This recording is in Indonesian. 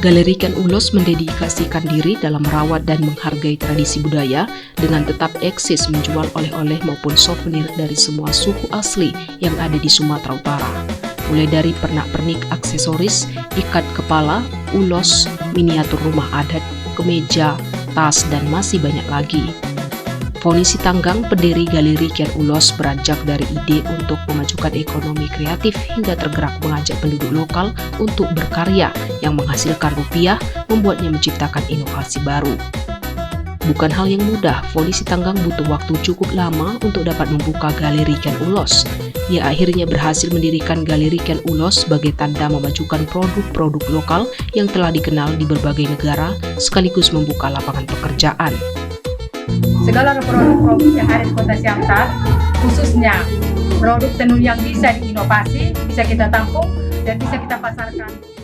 Galeri Ken Ulos mendedikasikan diri dalam merawat dan menghargai tradisi budaya dengan tetap eksis menjual oleh-oleh maupun souvenir dari semua suku asli yang ada di Sumatera Utara. Mulai dari pernak-pernik aksesoris, ikat kepala, ulos, miniatur rumah adat, kemeja, tas, dan masih banyak lagi. Foni Sitanggang, pendiri Galeri Ken Ulos, beranjak dari ide untuk memajukan ekonomi kreatif hingga tergerak mengajak penduduk lokal untuk berkarya yang menghasilkan rupiah, membuatnya menciptakan inovasi baru. Bukan hal yang mudah, Foni Sitanggang butuh waktu cukup lama untuk dapat membuka Galeri Ken Ulos. Ia akhirnya berhasil mendirikan Galeri Ken Ulos sebagai tanda memajukan produk-produk lokal yang telah dikenal di berbagai negara, sekaligus membuka lapangan pekerjaan. Segala produk-produk yang ada di Kota Siantar, khususnya produk tenun yang bisa diinovasi, bisa kita tampung dan bisa kita pasarkan.